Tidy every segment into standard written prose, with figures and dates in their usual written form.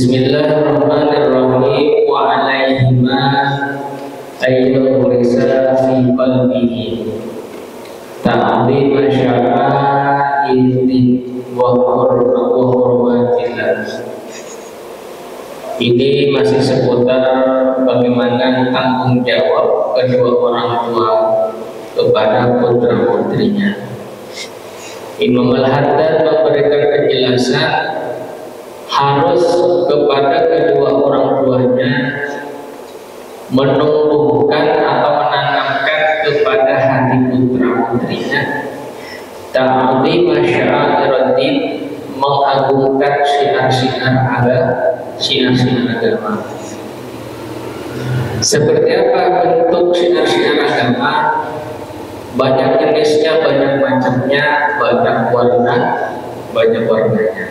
Bismillahirrahmanirrahim. Wa alaihima ayyul risa fi qalbihi ta'zima syara'idin wa hurmatillah. Ini masih seputar bagaimana tanggung jawab kedua orang tua kepada putra putrinya. Imam Al-Haddad memberikan penjelasan harus kepada kedua orang tuanya menumbuhkan atau menanamkan kepada hati putra putrinya ta'zima syara'idin, mengagungkan syiar-syiar agama. Seperti apa bentuk syiar-syiar agama? Banyak jenisnya, banyak macamnya, banyak warnanya.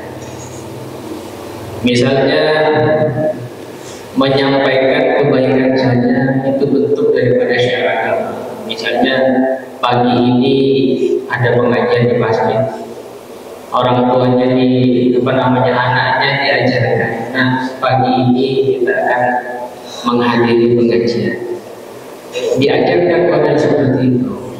Misalnya menyampaikan kebaikan saja itu bentuk daripada syiar agama. Misalnya pagi ini ada pengajian di masjid, orang tuanya anaknya diajarkan, nah pagi ini kita akan menghadiri pengajian, diajarkan pada seperti itu.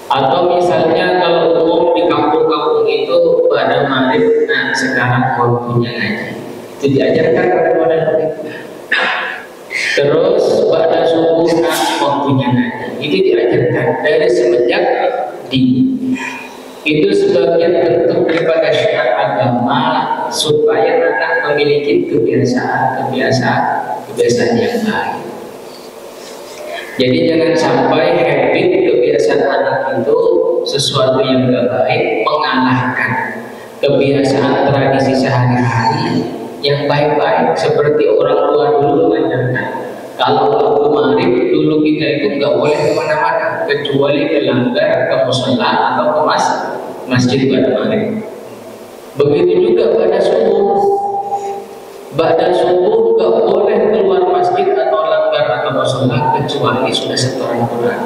Atau misalnya kalau umum di kampung-kampung itu pada maghrib, nah sekarang waktunya ngaji, itu diajarkan pada model itu. Terus pada subuh, nah waktunya ngaji, itu diajarkan dari semenjak dini. Itu sebagian bentuk daripada syiar agama supaya anak memiliki kebiasaan yang baik. Jadi jangan sampai habit kebiasaan anak itu sesuatu yang tidak baik mengalahkan kebiasaan tradisi sehari-hari yang baik-baik. Seperti orang tua dulu mengajarkan, kalau waktu maghrib dulu kita itu nggak boleh kemana-mana kecuali ke langgar, ke mushola atau ke masjid pada maghrib. Begitu juga pada subuh. Pada subuh nggak boleh keluar masjid atau langgar atau mushola kecuali sudah setoran Quran.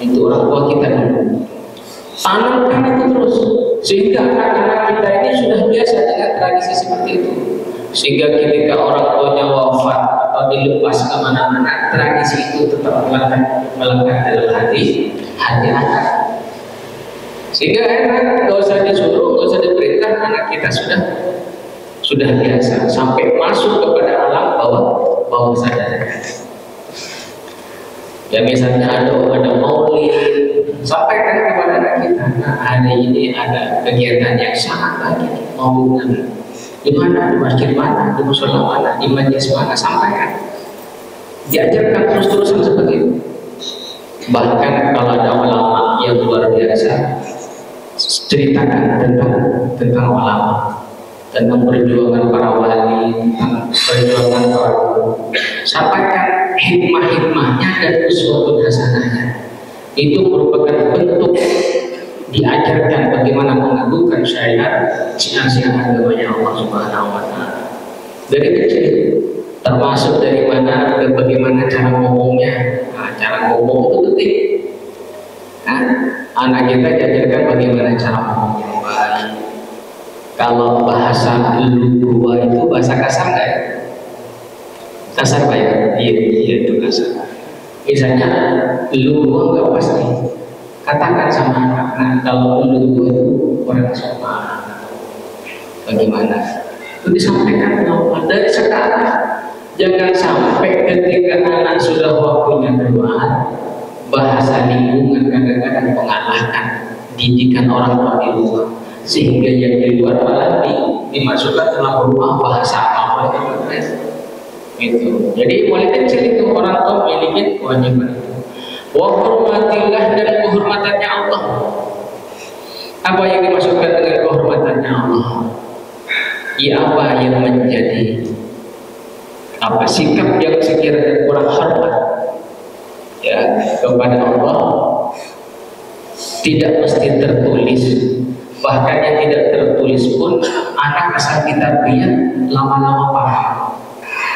Itu orang tua kita dulu. Tanamkan itu terus sehingga anak-anak kita ini sudah biasa dengan tradisi seperti itu. Sehingga ketika orang tuanya wafat atau dilepas kemana-mana, tradisi itu tetap melekat dalam hati anak. Sehingga enak, nggak usah disuruh, nggak usah diperintah, anak kita sudah biasa sampai masuk kepada alam bawah sadar. Ya misalnya ada maulid, sampaikan kepada anak kita, nah hari ini ada kegiatan yang sangat baik, maulid. Di mana? Di masjid mana? Di mushola mana? Di majelis mana? Sampaikan. Diajarkan terus-terusan seperti itu. Bahkan kalau ada ulama yang luar biasa, ceritakan tentang ulama, tentang perjuangan para wali, tentang perjuangan para guru. Sampaikan hikmah-hikmahnya dan uswatun hasanahnya. Itu merupakan bentuk diajarkan bagaimana mengagungkan syiar agamanya Allah Subhanahu wa Ta'ala dari kecil, termasuk dari mana dan bagaimana cara ngomongnya. Nah, cara ngomong itu penting. Nah, anak kita diajarkan bagaimana cara ngomong yang baik. Kalau bahasa lu gua itu bahasa kasar nggak ya? Kasar Pak ya? Iya itu kasar. Misalnya lu gua nggak pasti. Katakan sama anak, nah kalau lu gua itu orang sopan, bagaimana? Itu disampaikan dari sekarang. Jangan sampai ketika anak sudah waktunya keluar, bahasa lingkungan kadang-kadang mengalahkan didikan orang tua di luar, sehingga yang di luar malah dimasukkan dalam rumah bahasa apa itu. Jadi mulai kecil itu orang tua memiliki kewajiban itu. Wa hurmatillah, dan kehormatannya Allah. Apa yang dimasukkan dengan kehormatannya Allah? Ya apa yang menjadi sikap yang sekiranya kurang hormat ya kepada Allah tidak mesti tertulis, bahkan yang tidak tertulis pun anak asal kita lihat lama-lama paham.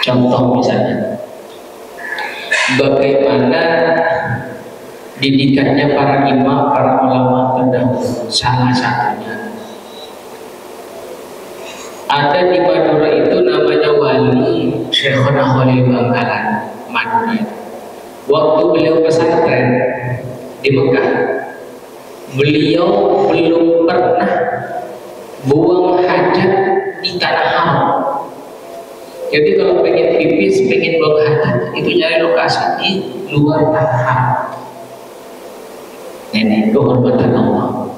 Contoh misalnya bagaimana didikannya para imam, para ulama terdahulu. Salah satunya ada di Madura itu namanya Syekhona Khalil Bangkalan Madinah. Waktu beliau pesantren di Mekah, beliau belum pernah buang hajat di tanah haram. Jadi kalau pengen pipis, pengen buang hajat, itu nyari lokasi di luar tanah haram. Ini kehormatan Allah.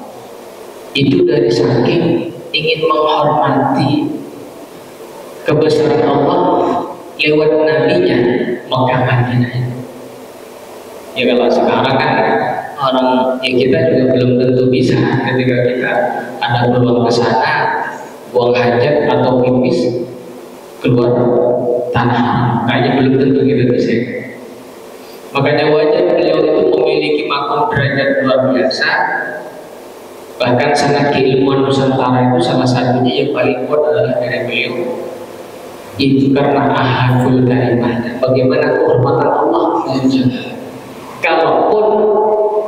Itu dari saking ingin menghormati kebesaran Allah lewat nabinya Mekah Madinah. Ya kalau sekarang kan orang ya kita juga belum tentu bisa ketika kita ada peluang ke sana buang hajat atau pipis keluar tanah, kayaknya belum tentu kita bisa. Makanya wajar beliau itu memiliki makom derajat luar biasa. Bahkan sangat keilmuan Nusantara itu salah satunya yang paling kuat adalah dari beliau. Itu karena ahadul kalimah. Bagaimana kehormatan Allah menjaga. Kalaupun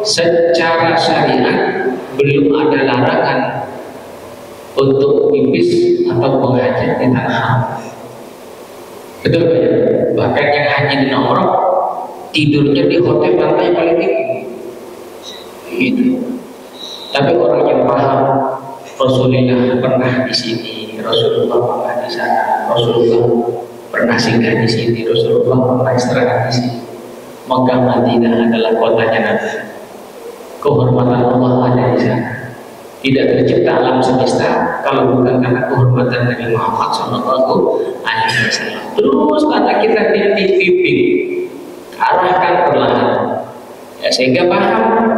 secara syariat belum ada larangan untuk pipis atau buang hajat di tanah haram. Betul ya? Bahkan yang haji di umrah tidurnya di hotel lantai paling tinggi. Gitu. Tapi orang yang paham Rasulullah pernah di sini, Rasulullah pernah di sana, Rasulullah pernah singgah di sini, Rasulullah pernah istirahat di sini. Mekah Madinah adalah kotanya Nabi. Kehormatan Allah ada di sana. Tidak tercipta alam semesta kalau bukan karena kehormatan Nabi Muhammad SAW. Terus kata kita titik-titik, arahkan perlahan, ya, sehingga paham.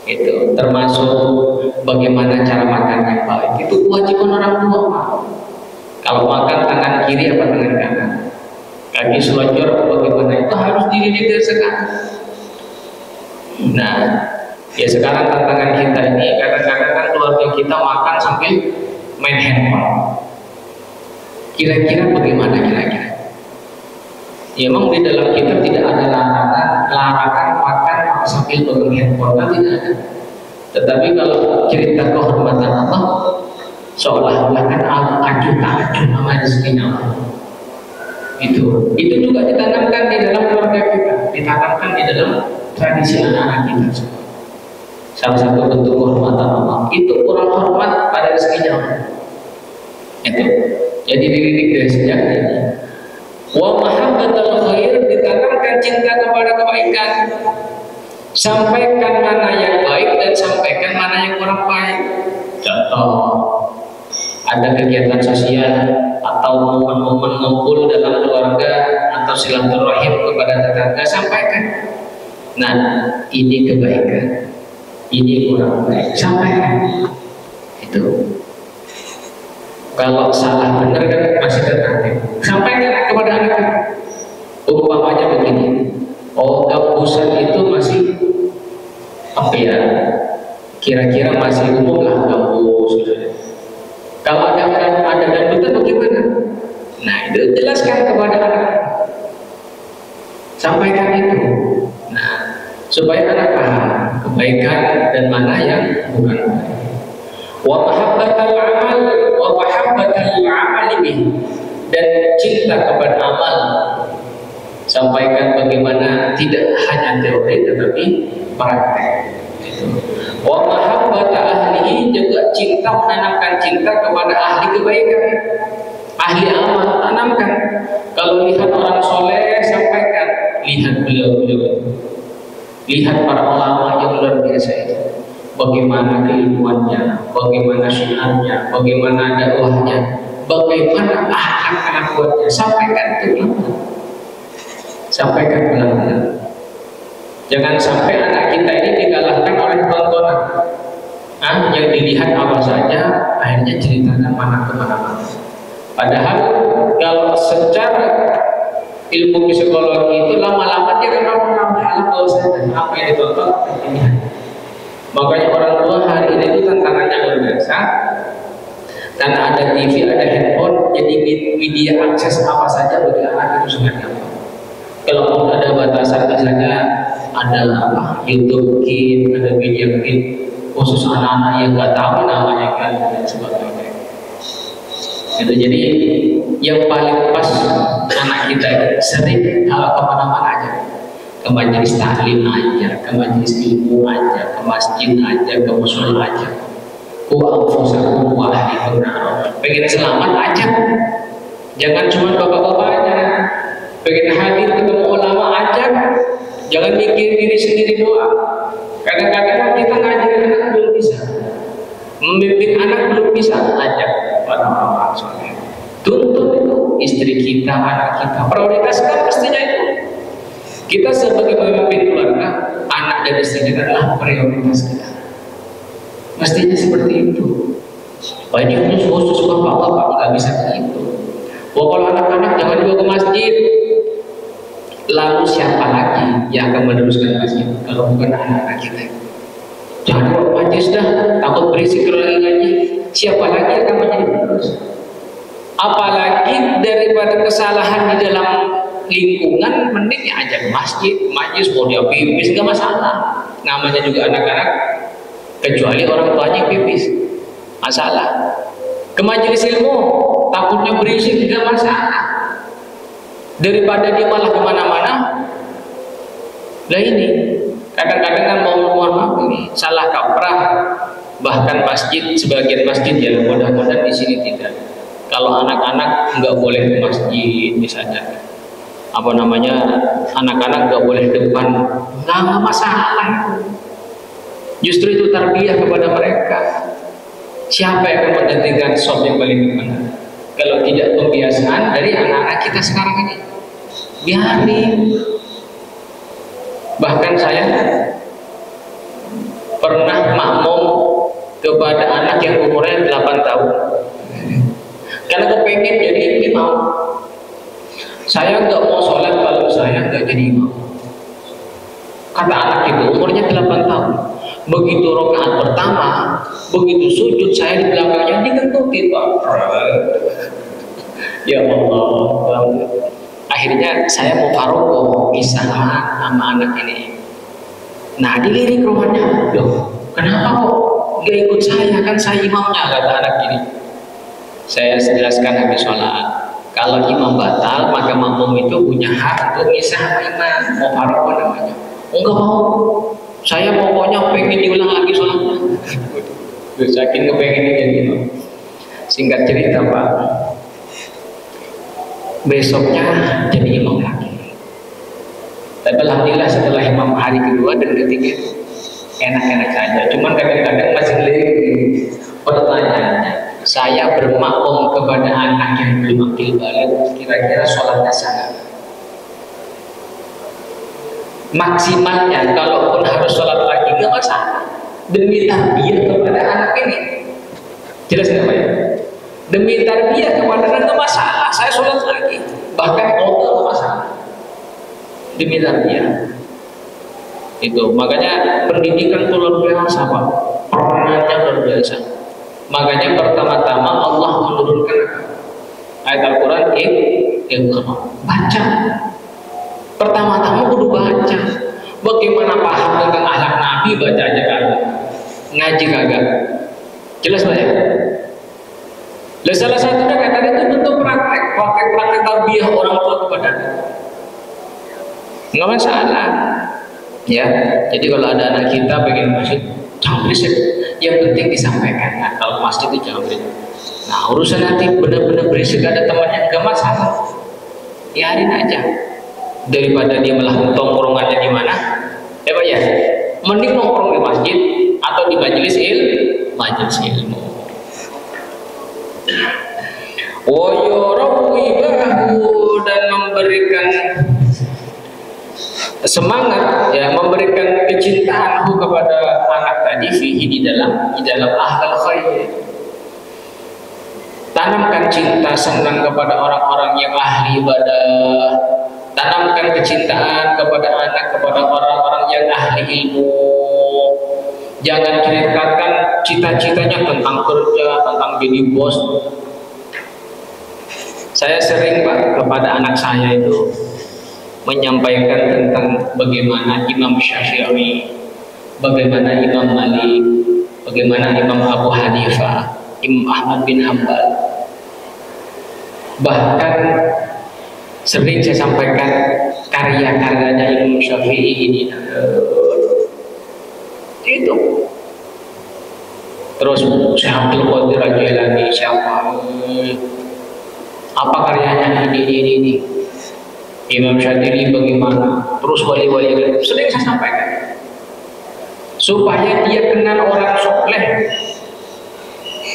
Itu termasuk bagaimana cara makan yang baik. Itu kewajiban orang tua. Kalau makan tangan kiri apa tangan kanan, kaki selonjor bagaimana, itu harus dididik dari sekarang. Nah, ya sekarang tantangan kita ini kadang-kadang kan keluarga kita makan sambil main handphone. Kira-kira bagaimana kira-kira? Ya, emang di dalam kita tidak ada larangan makan sambil pegang handphone, kan tidak ada. Tetapi kalau cerita kehormatan Allah, seolah-olah kan acuh sama rezekinya Allah. Itu juga ditanamkan di dalam keluarga kita, ditanamkan di dalam tradisi anak-anak kita. Salah satu bentuk kehormatan Allah itu kurang hormat pada rezekinya Allah. Itu jadi dididik dari sejak ini. Wa mahabbatul khair, ditanamkan cinta kepada kebaikan. Sampaikan mana yang baik dan sampaikan mana yang kurang baik. Contoh, ada kegiatan sosial atau momen-momen ngumpul dalam keluarga atau silaturahim kepada tetangga, sampaikan. Nah, ini kebaikan, ini kurang baik, sampaikan. Itu. Kalau salah benar kan masih tergantung. Sampaikan kepada anak. Umpamanya begini, oh gambusan itu masih apa ya? Kira-kira masih umum lah gambus. Kalau ada dangdutan bagaimana? Nah, itu jelaskan kepada anak. Sampaikan itu. Nah, supaya anak paham kebaikan dan mana yang bukan baik. Wa mahabbatal amal wa mahabbatal amali bih, dan cinta kepada amal. Sampaikan bagaimana tidak hanya teori tetapi praktek. Wa mahabbata ahlihi, juga cinta, menanamkan cinta kepada ahli kebaikan, ahli amal, tanamkan. Kalau lihat orang soleh, sampaikan, lihat beliau, lihat para ulama yang luar biasa itu, bagaimana keilmuannya, bagaimana syiarnya, bagaimana dakwahnya, bagaimana akhlak kuatnya. Sampaikan itu, sampaikan pelan-pelan. Jangan sampai anak kita ini dikalahkan oleh tontonan. Yang dilihat apa saja, akhirnya ceritakan mana kemana-mana. Padahal kalau secara ilmu psikologi itu lama-lama dia akan mengambil bahwasanya apa yang ditonton ini. Makanya orang tua hari ini itu tantangannya luar biasa. Karena ada TV, ada handphone, jadi media akses apa saja bagi anak itu sangat gampang. Kalau ada batasan, misalnya ada apa, YouTube Kids, ada media Kids khusus anak-anak yang nggak tahu namanya kan dan sebagainya. Gitu. Jadi yang paling pas anak kita sering kemana-mana aja, ke majelis taklim aja, ke majelis ilmu aja, ke masjid aja, ke musola aja. Ku anfusakum wa ahlikum nar. Pengen selamat aja, jangan cuma bapak-bapaknya. Pengen hadir ketemu ulama aja, jangan mikir diri sendiri doang. Kadang-kadang kita ngajarin anak belum bisa, membimbing anak belum bisa, ajak orang-orang soleh. Tuntut itu istri kita, anak kita, prioritaskan pastinya itu. Kita sebagai pemimpin keluarga, anak dan istri kita adalah prioritas kita. Pastinya seperti itu. Banyak khusus bapak-bapak nggak bisa begitu. Kalau anak-anak jangan juga ke masjid. Lalu siapa lagi yang akan meneruskan masjid kalau bukan anak-anak kita? Jangan bawa majlis dah, takut berisik kalau lagi ngaji. Siapa lagi yang akan menjadi penerus? Apalagi daripada kesalahan di dalam lingkungan, mending ya ajak masjid, majlis mau dia pipis nggak masalah. Namanya juga anak-anak, kecuali orang tuanya pipis, masalah. Ke majelis ilmu, takutnya berisik nggak masalah. Daripada dia malah kemana-mana. Lah ini kadang-kadang kan mohon maaf ini salah kaprah, bahkan masjid, sebagian masjid ya, mudah-mudahan di sini tidak. Kalau anak-anak nggak boleh ke masjid misalnya, apa namanya, anak-anak nggak boleh depan, nggak masalah. Justru itu tarbiyah kepada mereka. Siapa yang akan menggantikan sob yang paling depan? Kalau tidak pembiasaan dari anak-anak kita sekarang ini, biarin. Bahkan saya pernah makmum kepada anak yang umurnya 8 tahun karena kepengen jadi imam. Saya nggak mau sholat kalau saya nggak jadi imam, kata anak itu, umurnya 8 tahun. Begitu rakaat pertama, begitu sujud, saya di belakangnya dikentutin, Pak. Ya Allah. Akhirnya saya mau farokoh kisah sama anak ini. Nah, dilirik rumahnya, loh, kenapa kok gak ikut saya? Kan saya imamnya, kata anak ini. Saya jelaskan habis sholat, kalau imam batal, maka makmum itu punya hak untuk ngisah sama imam, mau farokoh namanya. Enggak mau, saya pokoknya pengen diulang lagi sholatnya. Saking kepengen jadi imam. Singkat cerita, Pak, besoknya jadi imam lagi. Tapi alhamdulillah setelah imam hari kedua dan ketiga enak-enak saja. Cuman kadang-kadang masih lirik pertanyaannya, saya bermakmum kepada anak yang belum akil balik, kira-kira sholatnya sah? Maksimalnya kalaupun harus sholat lagi gak masalah, demi tarbiyah kepada anak ini. Jelas nggak Pak ya? Demi tarbiyah kepada anak gak masalah, saya sholat lagi, bahkan kalau gak masalah, demi tarbiyah. Itu makanya pendidikan itu luar biasa, Pak, perannya luar biasa. Makanya pertama-tama Allah menurunkan ayat Al-Quran, baca. Pertama-tama kudu baca. Bagaimana paham tentang akhlak Nabi, baca aja kagak, ngaji kagak. Jelas Pak ya? Dan salah satunya kata itu bentuk praktek tarbiyah orang tua kepada anak. Nggak masalah. Ya, jadi kalau ada anak kita pengen masjid, jangan berisik. Yang penting disampaikan. Nah, kalau masjid itu jangan berisik. Nah, urusan nanti benar-benar berisik ada temannya nggak masalah. Biarin aja. Daripada dia malah tongkrongannya di mana, ya Pak ya, mending nongkrong di masjid atau di majelis ilmu. Woyorowibahu, dan memberikan semangat, ya, memberikan kecintaan kepada anak tadi fihi di dalam ahlul khair. Tanamkan cinta senang kepada orang-orang yang ahli ibadah. Tanamkan kecintaan kepada anak, kepada orang-orang yang ahli ilmu. Jangan ceritakan cita-citanya tentang kerja, tentang jadi bos. Saya sering Pak kepada anak saya itu menyampaikan tentang bagaimana Imam Syafi'i, bagaimana Imam Malik, bagaimana Imam Abu Hanifah, Imam Ahmad bin Hanbal. Bahkan sering saya sampaikan karya-karyanya Imam Syafi'i ini itu. Terus Syekh Abdul Qadir Al-Jilani siapa? Apa karyanya ini? Imam Syatili bagaimana? Terus wali-wali sering saya sampaikan supaya dia kenal orang soleh.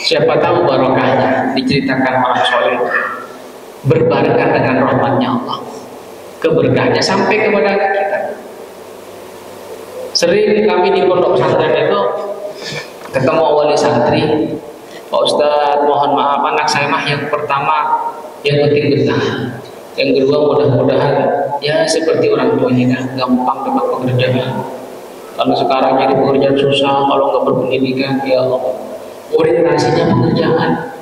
Siapa tahu barokahnya diceritakan orang soleh berbarengan dengan rahmatnya Allah, keberkahannya sampai kepada kita. Sering kami di pondok pesantren itu ketemu wali santri, Pak Ustadz mohon maaf anak saya mah yang pertama yang penting bertahan, yang kedua mudah-mudahan ya seperti orang tuanya gampang dapat pekerjaan. Kalau sekarang jadi pekerjaan susah, kalau nggak berpendidikan ya Allah. Orientasinya pekerjaan.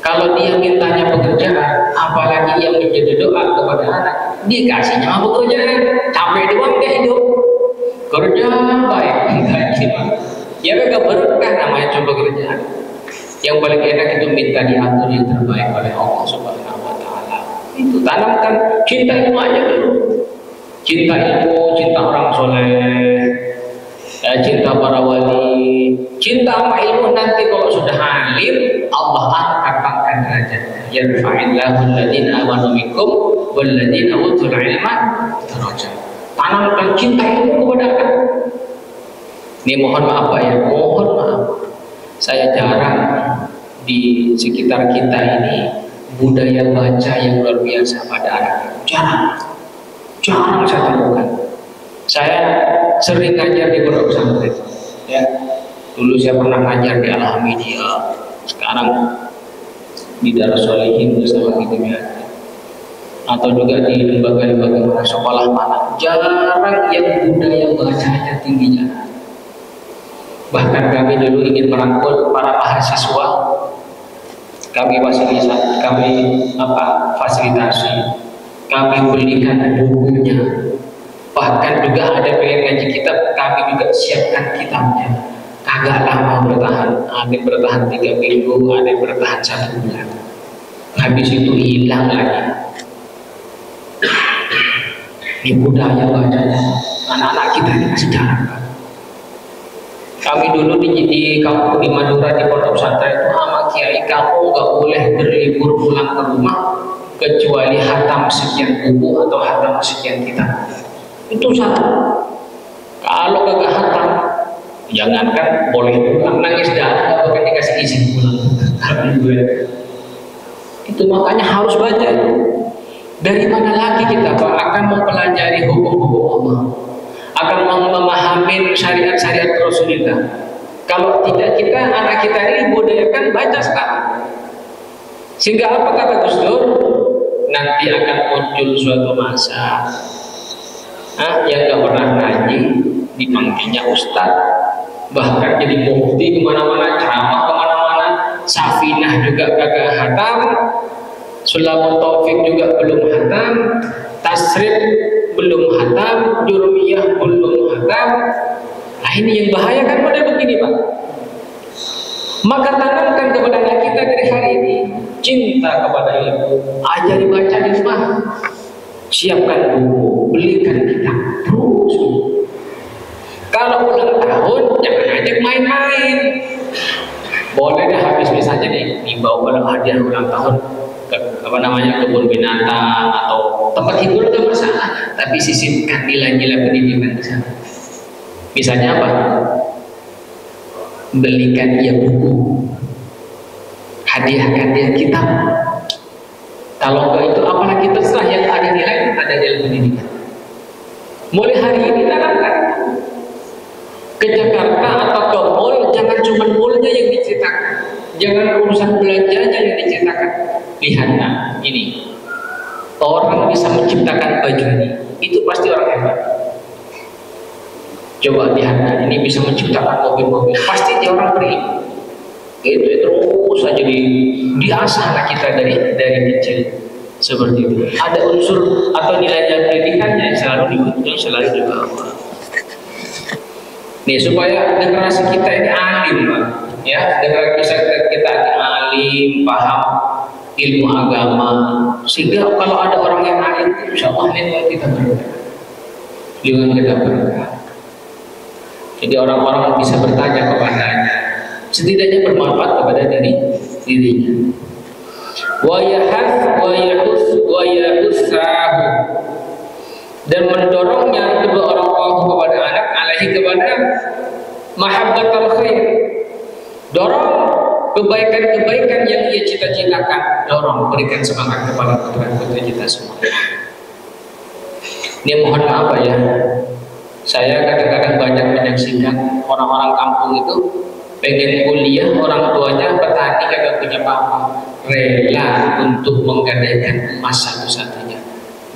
Kalau dia mintanya pekerjaan, apalagi yang menjadi doa kepada anak, dikasihnya mah pekerjaan, capek doang dia hidup. Kerja baik, ya gak berkah namanya coba kerjaan. Yang paling enak itu minta diatur yang terbaik oleh Allah Subhanahu wa Ta'ala. Itu tanamkan cinta ilmu aja dulu. Cinta ilmu, cinta orang soleh, cinta para wali, cinta sama ilmu. Nanti kalau sudah alim, Allah angkat derajatnya. Yarfa'illahu alladziina aamanu minkum walladziina utul ilma darajat. Tanamkan cinta ilmu kepada anak. Ini mohon maaf Pak ya, mohon maaf. Saya jarang di sekitar kita ini budaya baca yang luar biasa pada anak. Jarang saya temukan. Saya sering ngajar di pondok pesantren. Ya, dulu saya pernah ngajar di Alhamidiyah, sekarang di Darus Sholihin bersama kita ya. Atau juga di lembaga-lembaga sekolah mana, jarang yang budaya bacanya tingginya. Bahkan kami dulu ingin merangkul para mahasiswa, kami fasilitasi, kami belikan bukunya. Bahkan juga ada pengen ngaji kitab, kami juga siapkan kitabnya. Kagak lama bertahan, ada yang bertahan 3 minggu, ada yang bertahan 1 bulan. Habis itu hilang lagi. Ini budaya bacanya, anak-anak kita ini masih jarang. Kami dulu di kampung di Madura di pondok pesantren itu sama kiai, kamu nggak boleh berlibur pulang ke rumah kecuali hatam sekian buku atau hatam sekian kitab. Itu satu. Kalau gak hatam, jangankan boleh pulang, nangis dah, bahkan dikasih izin pulang. Itu makanya harus baca. Dari mana lagi kita Pak akan mempelajari hukum-hukum Allah, akan memahami syariat-syariat Rasulullah. Kalau tidak, kita anak kita ini budayakan baca sekarang. Sehingga apa kata Gus Dur? Nanti akan muncul suatu masa yang gak pernah ngaji dipanggilnya ustaz, bahkan jadi mufti kemana-mana, ceramah kemana-mana, safinah juga kagak hatam, Sulamul Taufik juga belum hatam, tasrif belum hatam, jurmiyah belum hatam. Nah ini yang bahaya kan model begini Pak. Maka tanamkan kepada anak kita dari hari ini cinta kepada ilmu, ajari baca di rumah, siapkan buku, belikan kitab terus. Kalau ulang tahun jangan ajak main-main. Boleh dah habis misalnya nih dibawa kalau hadiah ulang tahun ke kebun binatang atau tempat hiburan gak masalah, tapi sisipkan nilai-nilai pendidikan di sana. Misalnya apa? Belikan dia buku, hadiahkan dia kitab. Kalau enggak itu apalagi terserah, yang ada nilai ada nilai pendidikan. Mulai hari ini tanamkan. Ke Jakarta atau ke mall, jangan cuma mallnya yang diceritakan, jangan urusan belanjanya yang diceritakan. Lihat nah, ini orang bisa menciptakan baju itu pasti orang hebat. Coba lihat nah, ini bisa menciptakan mobil-mobil, pasti dia orang berilmu. Itu terus saja diasah kita dari kecil seperti itu. Ada unsur atau nilai pendidikannya selalu dibutuhkan, selalu juga. Nih supaya generasi kita ini alim, Pak. Ya, generasi kita ini alim, paham ilmu agama, sehingga kalau ada orang yang alim, insya Allah lingkungan kita berkah. Lingkungan kita berkah. Jadi orang-orang bisa bertanya kepadanya, setidaknya bermanfaat kepada dirinya. Wa yahussahu, dan mendorongnya kedua orang tua kepada anak alaihi kepada mahabbatul khair. Dorong kebaikan-kebaikan yang ia cita-citakan, dorong, berikan semangat kepada putra-putri kita semua. Ini mohon maaf ya, saya kadang-kadang banyak menyaksikan orang-orang kampung itu pengen kuliah, orang tuanya petani kagak punya apa-apa, rela untuk menggadaikan emas satu-satunya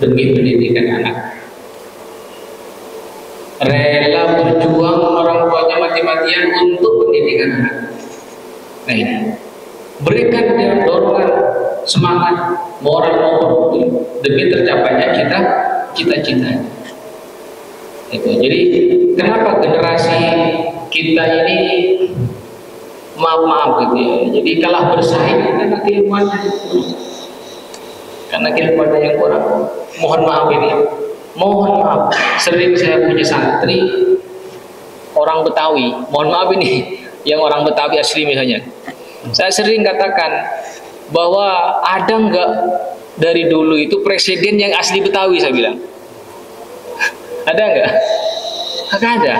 demi pendidikan anak. Rela berjuang orang tuanya mati-matian untuk pendidikan anak. Nah ini, berikan dia dorongan, semangat, moral demi tercapainya cita-cita. Itu. Jadi kenapa generasi kita ini maaf gitu ya. Jadi kalah bersaing karena keilmuan yang kurang. Mohon maaf ini. Mohon maaf. Sering saya punya santri orang Betawi. Mohon maaf ini, yang orang Betawi asli misalnya. Saya sering katakan bahwa ada nggak dari dulu itu presiden yang asli Betawi, saya bilang. Ada nggak? Nggak ada.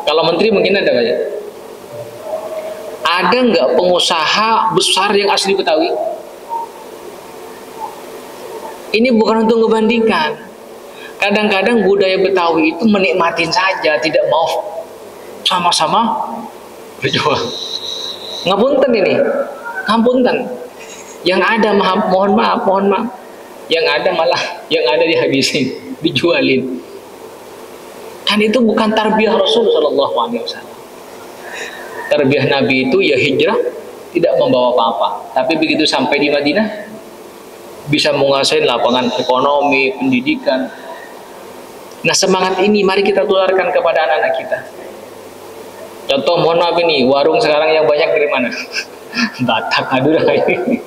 Kalau menteri mungkin ada banyak. Ada nggak pengusaha besar yang asli Betawi? Ini bukan untuk membandingkan. Kadang-kadang budaya Betawi itu menikmatin saja, tidak mau sama-sama berjuang. Ngapunten ini, ngapunten. Yang ada mohon maaf. Yang ada malah yang ada dihabisin, dijualin. Kan itu bukan tarbiyah Rasul Shallallahu Alaihi Wasallam. Tarbiyah Nabi itu ya hijrah, tidak membawa apa-apa. Tapi begitu sampai di Madinah, bisa menguasai lapangan ekonomi, pendidikan. Nah semangat ini mari kita tularkan kepada anak-anak kita. Contoh mohon maaf ini, warung sekarang yang banyak dari mana? Batak, Madura ini.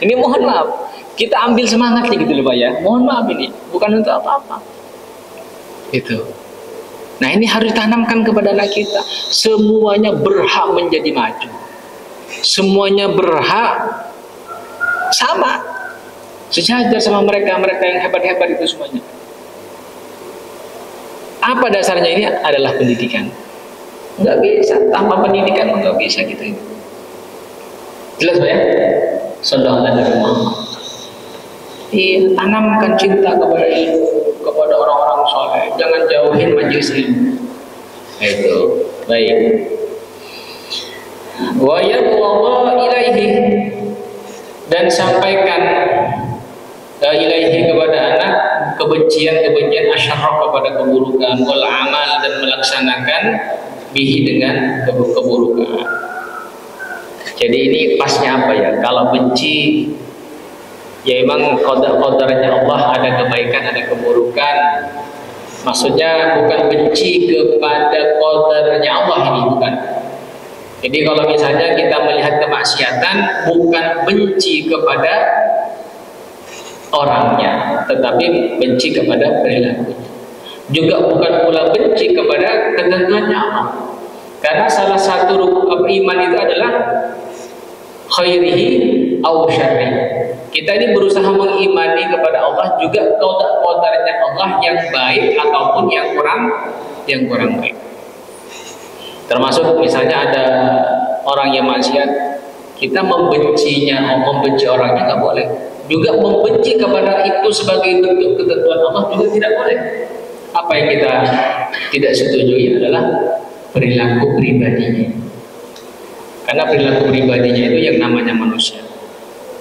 Ini mohon maaf, kita ambil semangatnya gitu loh Pak ya. Mohon maaf ini, bukan untuk apa-apa. Itu. Nah ini harus ditanamkan kepada anak kita. Semuanya berhak menjadi maju. Semuanya berhak sama, sejajar sama mereka yang hebat-hebat itu semuanya. Apa dasarnya? Ini adalah pendidikan. Nggak bisa, tanpa pendidikan nggak bisa gitu. Jelas Pak ya? Sallallahu alaihi wasallam. Tanamkan cinta kepada ilmu, kepada orang-orang soleh. Jangan jauhin majelis ilmu. Itu baik. Wa yabghadha ilaihi, dan sampaikan ilaihi kepada anak kebencian asyarrah kepada keburukan, wal amal, dan melaksanakan bihi dengan keburukan. Jadi ini pasnya apa ya? Kalau benci, ya emang qadarnya Allah, ada kebaikan, ada keburukan. Maksudnya bukan benci kepada qadarnya Allah ini, bukan. Jadi kalau misalnya kita melihat kemaksiatan, bukan benci kepada orangnya, tetapi benci kepada perilakunya. Juga bukan pula benci kepada ketentuannya Allah. Karena salah satu rukun iman itu adalah khairihi aw syarrihi. Kita ini berusaha mengimani kepada Allah, juga qadarnya Allah yang baik ataupun yang kurang baik. Termasuk misalnya ada orang yang maksiat, kita membenci orangnya nggak boleh. Juga membenci kepada itu sebagai bentuk ketentuan Allah juga tidak boleh. Apa yang kita tidak setujui adalah perilaku pribadinya. Karena perilaku pribadinya itu yang namanya manusia.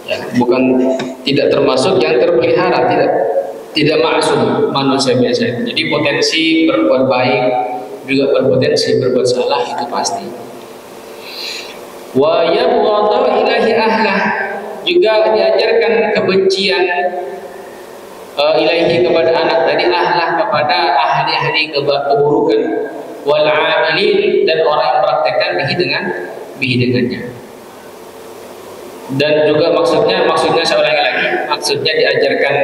Ya, bukan tidak termasuk yang terpelihara, tidak maksum manusia biasa itu. Jadi potensi berbuat baik juga berpotensi berbuat salah, itu pasti. Wa yabghadha ilahi ahlah, juga diajarkan kebencian ilahi kepada anak tadi, ahlah kepada ahli-ahli keburukan, wal amilin, dan orang yang mempraktekkan bihi dengannya. Dan juga maksudnya saya ulangi lagi, maksudnya diajarkan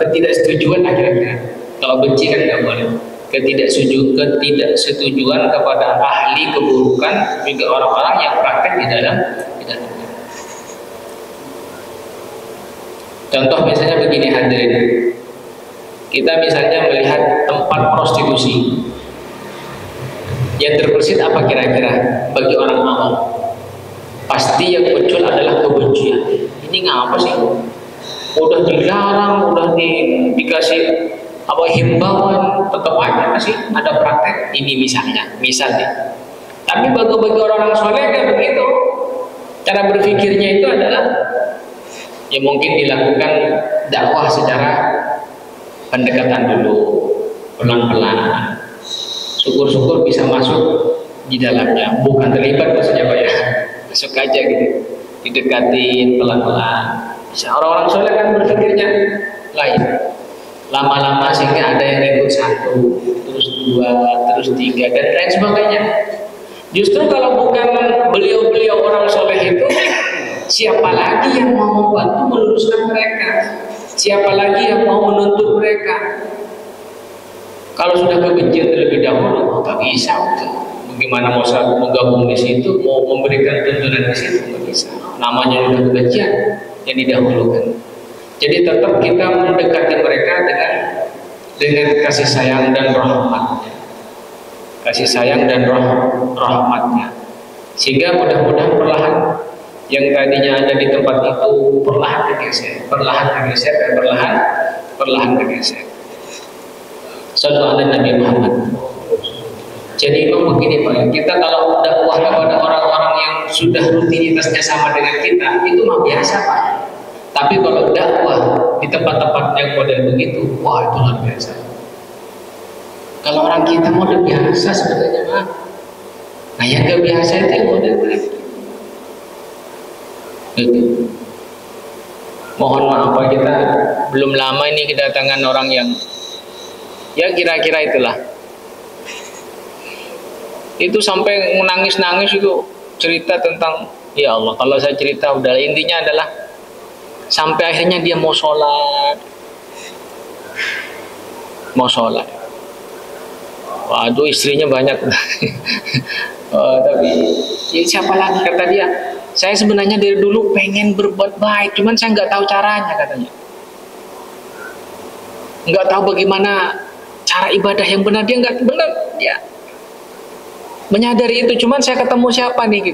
ketidaksetujuan akhirnya. Kalau benci kan nggak boleh. Ketidaksetujuan kepada ahli keburukan juga orang-orang yang praktek di dalamnya. Contoh misalnya begini hadirin, kita misalnya melihat tempat prostitusi, yang terbersit apa kira-kira bagi orang awam? Pasti yang muncul adalah kebencian. Ini ngapa sih? Udah dilarang, udah dikasih apa himbauan, tetap aja masih ada praktek ini misalnya. Tapi bagi orang-orang soleh kan begitu. Cara berpikirnya itu adalah ya mungkin dilakukan dakwah secara pendekatan dulu, pelan-pelan. Syukur-syukur bisa masuk di dalamnya, bukan terlibat maksudnya Pak ya. Masuk aja gitu, didekatin pelan-pelan. Bisa orang-orang soleh kan berpikirnya lain. Lama-lama sehingga ada yang ikut 1, terus 2, terus 3 dan lain sebagainya. Justru kalau bukan beliau-beliau orang soleh itu, siapa lagi yang mau membantu meluruskan mereka? Siapa lagi yang mau menuntut mereka? Kalau sudah kebencian terlebih dahulu, nggak bisa. Bagaimana mau gabung di situ, mau memberikan tuntunan di situ, nggak bisa. Namanya sudah kebencian yang didahulukan. Jadi tetap kita mendekati mereka dengan kasih sayang dan rahmatnya. Kasih sayang dan rahmatnya. Sehingga mudah-mudahan perlahan yang tadinya ada di tempat itu perlahan tergeser dan perlahan tergeser. Sallallahu alaihi Nabi Muhammad. Jadi memang begini Pak, kita kalau dakwah kepada orang-orang yang sudah rutinitasnya sama dengan kita, itu mah biasa Pak. Tapi kalau dakwah di tempat-tempat yang model begitu, wah itu luar biasa. Kalau orang kita model biasa sebenarnya Pak. Nah yang gak biasa itu yang model begitu. Mohon maaf Pak, kita belum lama ini kedatangan orang yang ya kira-kira itulah. Itu sampai nangis-nangis itu cerita tentang ya Allah, kalau saya cerita udah intinya adalah sampai akhirnya dia mau sholat. Waduh istrinya banyak. Tapi ya siapa lagi kata dia, saya sebenarnya dari dulu pengen berbuat baik, cuman saya nggak tahu caranya katanya. Nggak tahu bagaimana cara ibadah yang benar, dia nggak benar ya. Menyadari itu, cuman saya ketemu siapa nih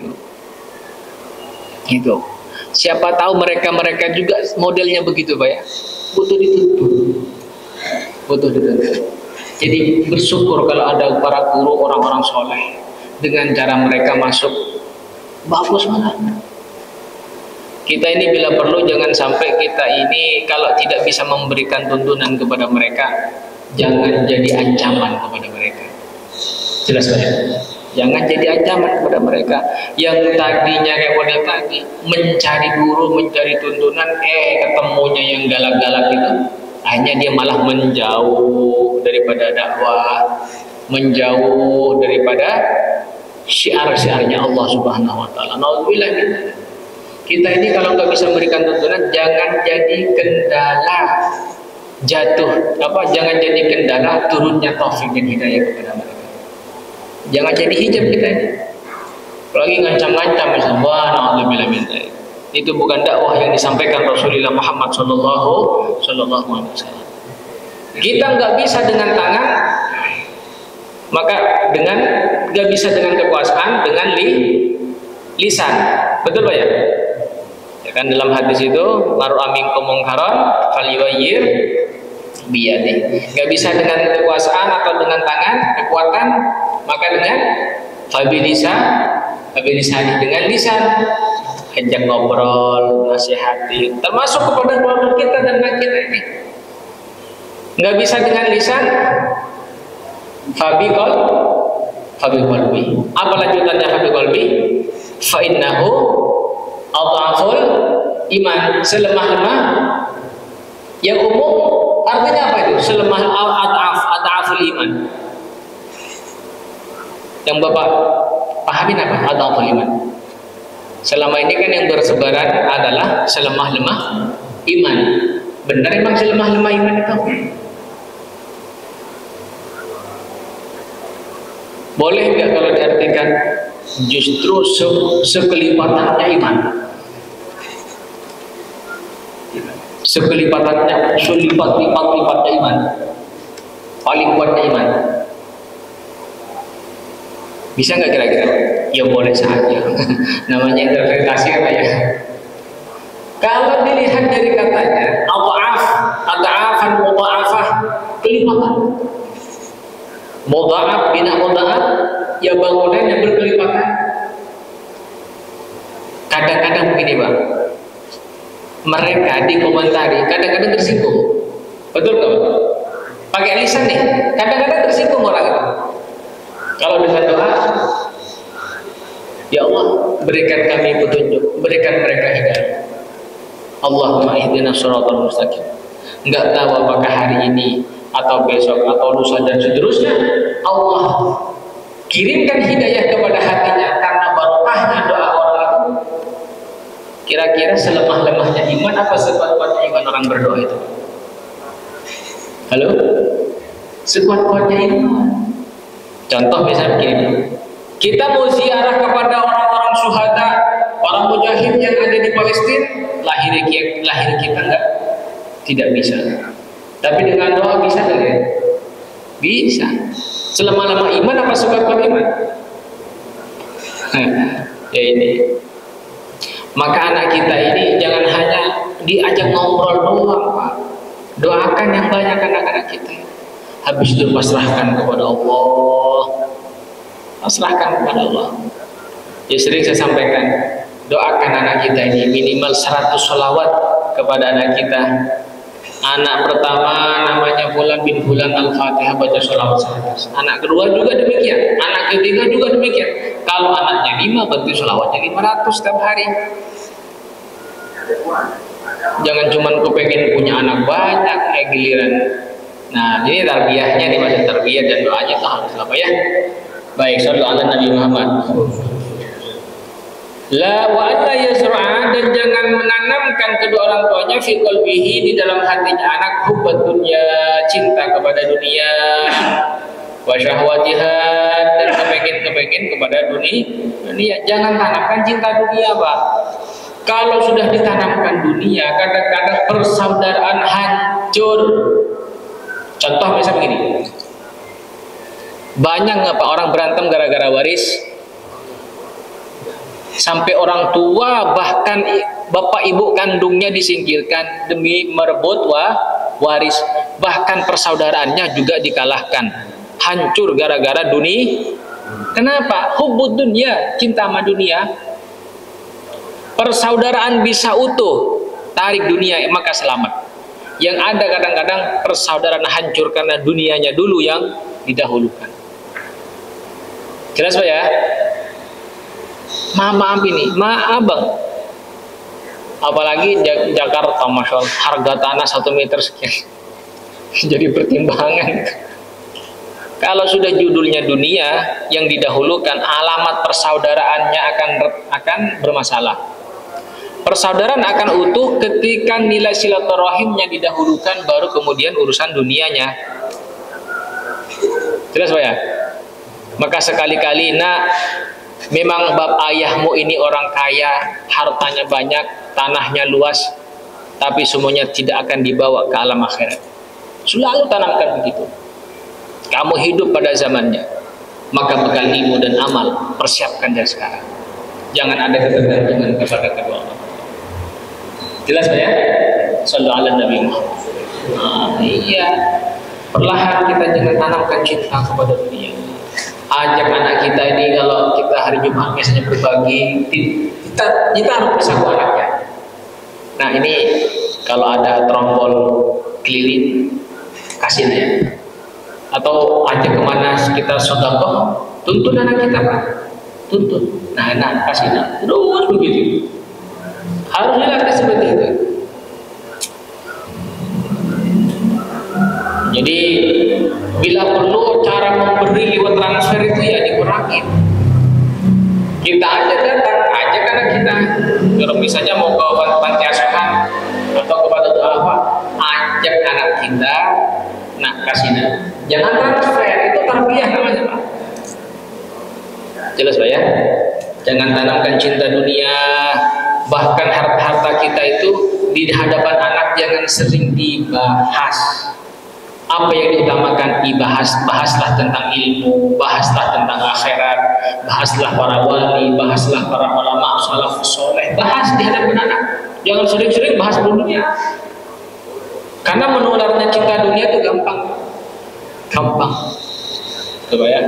gitu. Siapa tahu mereka juga modelnya begitu Pak ya. Butuh dituntut. Jadi bersyukur kalau ada para guru orang-orang soleh dengan cara mereka masuk bagus banget. Kita ini bila perlu jangan sampai kita ini kalau tidak bisa memberikan tuntunan kepada mereka, jangan jadi ancaman kepada mereka. Jelas Pak ya? Jangan jadi ancaman kepada mereka yang tadinya kayak model tadi mencari guru, mencari tuntunan, ketemunya yang galak-galak itu, akhirnya dia malah menjauh daripada dakwah, menjauh daripada syiar-syiarnya Allah Subhanahu Wa Taala. Nauzubillah min dzalik. Kita ini kalau nggak bisa memberikan tuntunan, jangan jadi kendala jangan jadi kendala turunnya taufik dan hidayah kepada mereka. Jangan jadi hijab kita ini. Apalagi ngancam-ngancam misalnya, wah na'udzubillah min dzalik. Itu bukan dakwah yang disampaikan Rasulullah Muhammad sallallahu alaihi wasallam. Kita nggak bisa dengan tangan, maka nggak bisa dengan kekuasaan, dengan lisan. Betul Pak ya? Ya kan dalam hadis itu, mar'a minkum munkaran falyughayyir biyadi. Nggak bisa dengan kekuasaan atau dengan tangan, kekuatan, maka dengan fabilisani dengan lisan, ajak ngobrol, nasihati, termasuk kepada keluarga kita dan anak kita ini. Nggak bisa dengan lisan, fabi qalbi. Apa lanjutannya fabi qalbi? Fa innahu adhaful iman, selemah-lemah yang umum. Artinya apa itu? Selemah adhaful iman. Yang Bapak pahamin apa? Adhaful iman. Selama ini kan yang bersebaran adalah selemah-lemah iman. Benar emang selemah-lemah iman itu? Boleh nggak kalau diartikan justru sekelipatannya iman? Sekelipatannya, selipat-lipat-lipatnya iman. Paling kuatnya iman. Bisa nggak kira-kira? Ya boleh saja. Namanya interpretasi apa ya? Kalau dilihat dari katanya, ad'afan mudha'afah, kelipatan. Mudha'af bina mudha'af, ya bangunan yang berkelipatan. Kadang-kadang begini Pak, mereka dikomentari kadang-kadang tersinggung. Betul nggak Pak? Pakai lisan nih, kadang-kadang tersinggung orang itu. Kalau dengan doa, ya Allah berikan kami petunjuk, berikan mereka hidayah. Allahumma ihdinas shiratal mustaqim. Enggak tahu apakah hari ini atau besok atau lusa dan seterusnya, Allah kirimkan hidayah kepada hatinya karena barokahnya doa orang itu. Kira-kira selemah-lemahnya iman apa sekuat-kuatnya iman orang berdoa itu? Halo? Sekuat-kuatnya iman. Contoh misalnya begini, kita mau ziarah kepada orang-orang syuhada, orang mujahid yang ada di Palestina, lahir kita enggak? Tidak bisa. Tapi dengan doa bisa enggak? Bisa. Selama-lama iman apa sekuat-kuat iman? Ya ini. Maka anak kita ini jangan hanya diajak ngobrol doang Pak. Doakan yang banyak anak-anak kita. Habis itu pasrahkan kepada Allah. Pasrahkan kepada Allah. Ya sering saya sampaikan, doakan anak kita ini minimal 100 sholawat kepada anak kita. Anak pertama namanya Fulan bin Fulan, Al-Fatihah, baca sholawat 100. Anak kedua juga demikian. Anak ketiga juga demikian. Kalau anaknya 5, berarti sholawatnya 500 setiap hari. Jangan cuma kepengen punya anak banyak, giliran. Nah, ini tarbiyahnya, nih masa tarbiyah dan doanya itu harus apa ya? Baik, sallallahu ala Nabi Muhammad. La wa alla yazra'a, dan jangan menanamkan kedua orang tuanya fi qalbihi, di dalam hatinya anak, hubbad dunya, cinta kepada dunia, wa syahwatiha, dan kepengen kepada dunia. Jangan tanamkan cinta dunia, Pak. Kalau sudah ditanamkan dunia, kadang-kadang persaudaraan hancur. Contoh misalnya begini, banyak nggak Pak orang berantem gara-gara waris? Sampai orang tua bahkan bapak ibu kandungnya disingkirkan demi merebut waris. Bahkan persaudaraannya juga dikalahkan, hancur gara-gara dunia. Kenapa? Hubbud dunya, cinta sama dunia. Persaudaraan bisa utuh, tarik dunia maka selamat. Yang ada kadang-kadang persaudaraan hancur karena dunianya dulu yang didahulukan. Jelas Pak ya? Maaf ini, maaf Bang. Apalagi Jakarta, Masya Allah, harga tanah 1 meter sekian. Jadi pertimbangan. Kalau sudah judulnya dunia yang didahulukan, alamat persaudaraannya akan bermasalah. Persaudaraan akan utuh ketika nilai silaturahimnya didahulukan, baru kemudian urusan dunianya. Jelas Pak ya? Maka sekali-kali memang bab ayahmu ini orang kaya, hartanya banyak, tanahnya luas, tapi semuanya tidak akan dibawa ke alam akhirat. Selalu tanamkan begitu. Kamu hidup pada zamannya, maka bekal ilmu dan amal persiapkan dari sekarang. Jangan ada ketergantungan kepada kedua orang. Jelas Pak ya? Sallallahu ala Nabi Muhammad. Iya. Perlahan kita jangan tanamkan cinta kepada dunia. Ajak anak kita ini, kalau kita hari Jumat biasanya berbagi, kita harus bersama anaknya. Nah ini kalau ada trompol keliling, kasih ya. Atau ajak kemana kita sedekah, tuntun anak kita Pak. Tuntun. Nah kasih terus begitu. Harus dilatih seperti itu. Jadi bila perlu cara memberi lewat transfer itu ya dikurangi. Kita aja datang, ajak anak kita, Kalau misalnya mau ke panti asuhan atau kepada apa, ajak anak kita, nah kasih nah. Jangan transfer, itu tarbiyah namanya Pak. Jelas Pak ya? Jangan tanamkan cinta dunia. Bahkan harta kita itu di hadapan anak jangan sering dibahas. Apa yang diutamakan dibahas, bahaslah tentang ilmu, bahaslah tentang akhirat, bahaslah para wali, bahaslah para ulama salafus soleh, bahas di hadapan anak. Jangan sering-sering bahas dunia. Karena menularnya cinta dunia itu gampang. Coba ya.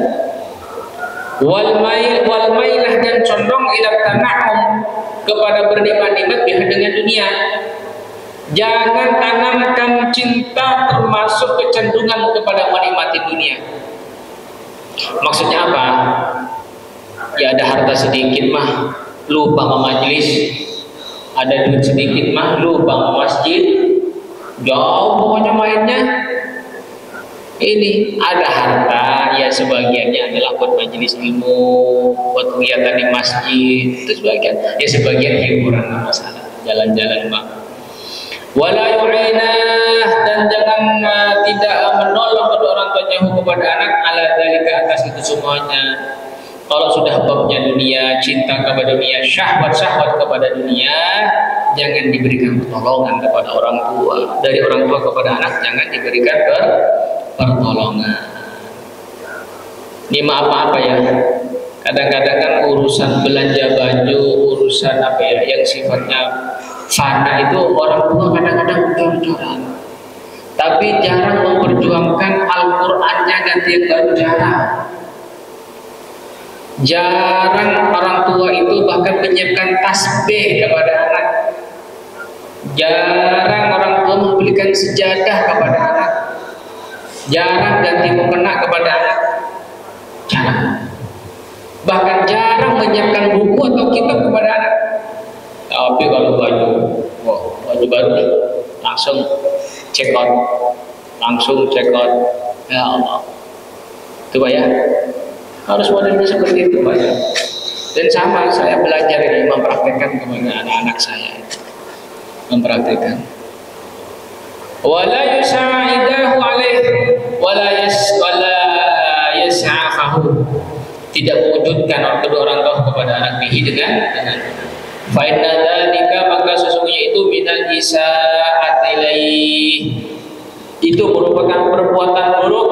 Wal mailah dan condong ila tana'um, kepada bernikmat-nikmat dengan dunia. Jangan tanamkan cinta termasuk kecenderungan kepada menikmati dunia. Maksudnya apa? Ya ada harta sedikit mah lupa sama majelis, ada duit sedikit mah lupa sama masjid, jauh pokoknya mainnya. Ini ada harta ya sebagiannya adalah buat majelis ilmu, buat kegiatan di masjid, itu sebagian. Ya sebagian hiburan, nggak masalah, jalan-jalan bang. Wala yu'inah, dan jangan tidak menolong kedua orang tuanya kepada anak ala dalika, atas itu semuanya. Kalau sudah babnya dunia, cinta kepada dunia, syahwat kepada dunia, jangan diberikan pertolongan kepada orang tua. Dari orang tua kepada anak jangan diberikan pertolongan. Ini apa ya? Kadang-kadang kan urusan belanja baju, urusan apa ya yang sifatnya fana itu orang tua kadang-kadang jor-joran. Tapi jarang memperjuangkan Al-Qur'annya ganti yang baru, jarang orang tua itu bahkan menyiapkan tasbih kepada anak. Jarang orang tua membelikan sejadah kepada anak. Jarang ganti mukena kepada anak. Jarang. Bahkan jarang menyiapkan buku atau kitab kepada anak. Tapi kalau baju baru langsung check out, ya Allah. Itu Pak ya. Harus modelnya seperti itu Pak ya. Dan sama saya belajar ini mempraktekkan kepada anak-anak saya, mempraktekkan. Wala yusa'idahu alaih wala yas'afahu, tidak mewujudkan kedua orang tua kepada anak bihi dengan fa inna dzalika, maka sesungguhnya itu minal isaa'ati ilaih, itu merupakan perbuatan buruk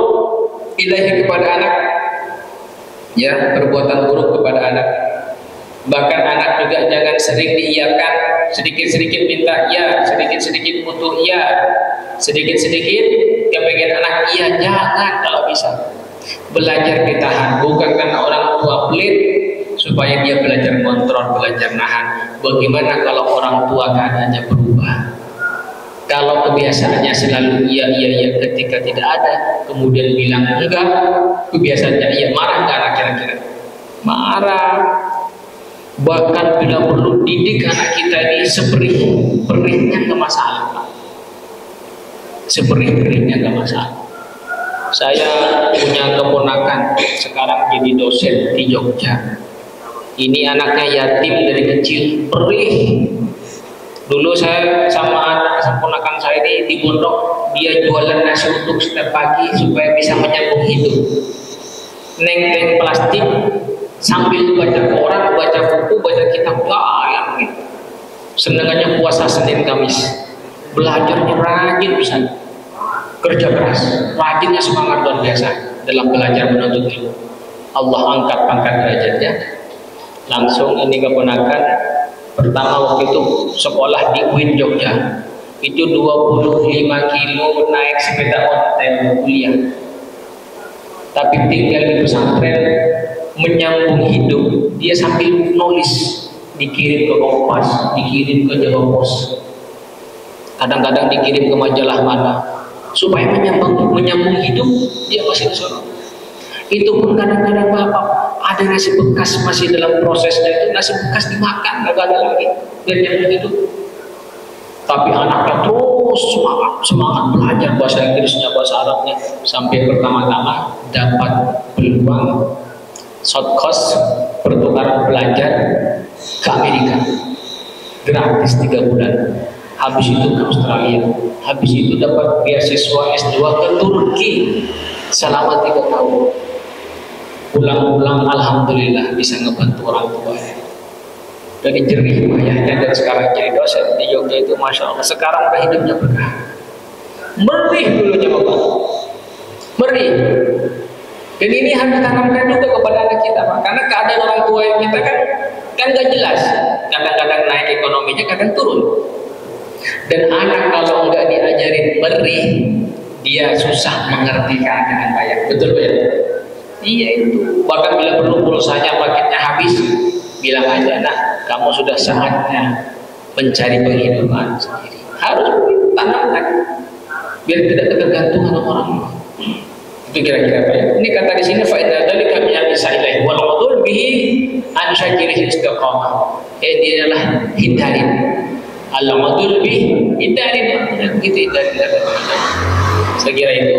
ilaihi kepada anak. Ya, perbuatan buruk kepada anak. Bahkan anak juga jangan sering diiyakan, sedikit-sedikit minta ya, sedikit-sedikit butuh ya, sedikit-sedikit kepengen anak iya, jangan. Kalau bisa belajar ditahan, bukan karena orang tua pelit supaya dia belajar kontrol, belajar nahan. Bagaimana kalau orang tua keadaannya berubah? Kalau kebiasaannya selalu iya ketika tidak ada, kemudian bilang enggak, kebiasaannya iya, marah enggak anak kira-kira? Marah. Bahkan bila perlu didik anak kita ini seperih-perihnya enggak masalah. Seperih-perihnya enggak masalah. Saya punya keponakan sekarang jadi dosen di Jogja. Ini anaknya yatim dari kecil, perih. Dulu saya sama anak keponakan saya ini di pondok, dia jualan nasi uduk setiap pagi supaya bisa menyambung hidup. Neng plastik sambil baca koran, baca buku, baca kitab, gitu. Senangannya puasa Senin Kamis, belajarnya rajin bisa, kerja keras, rajinnya semangat luar biasa dalam belajar menuntut ilmu. Allah angkat pangkat derajatnya. Langsung ini keponakan pertama waktu itu sekolah di UIN Jogja, itu 25 kilo naik sepeda ontel kuliah. Tapi tinggal di pesantren menyambung hidup, dia sambil nulis, dikirim ke Kompas, dikirim ke Jawa Pos, kadang-kadang dikirim ke majalah mana, supaya menyambung hidup. Dia masih disuruh. Itu pun kadang-kadang bapak ada nasi bekas masih dalam prosesnya, itu nasi bekas dimakan, nggak ada lagi dan nyambung hidup. Tapi anaknya terus semangat belajar bahasa Inggrisnya, bahasa Arabnya, sampai pertama-tama dapat peluang short course pertukaran belajar ke Amerika. gratis 3 bulan. Habis itu ke Australia, habis itu dapat beasiswa S2 ke Turki selama 3 tahun. Pulang-pulang alhamdulillah bisa ngebantu orang tua. Dari jerih ayahnya dan sekarang jadi dosen di Jogja itu masya Allah. Sekarang udah hidupnya berkah. Merih dulunya Bapak, merih. Dan ini harus ditanamkan juga kepada anak kita, Pak. Karena keadaan orang tua yang kita kan gak jelas. Kadang-kadang naik ekonominya, kadang turun. Dan anak kalau nggak diajarin beri, dia susah mengerti keadaan bayar. Betul ya? Iya itu. Bahkan bila perlu pulsanya paketnya habis, bilang aja, nah kamu sudah saatnya mencari penghidupan sendiri. Harus tanamkan, biar tidak ketergantungan sama orang. Itu kira-kira apa ya? Ini kata di sini faedah dari kami yang bisa ilahi wal udul bihi an syakirihi istiqamah. Dia adalah hindarin. Al-madul bih hindarin, begitu hindarin. Saya kira itu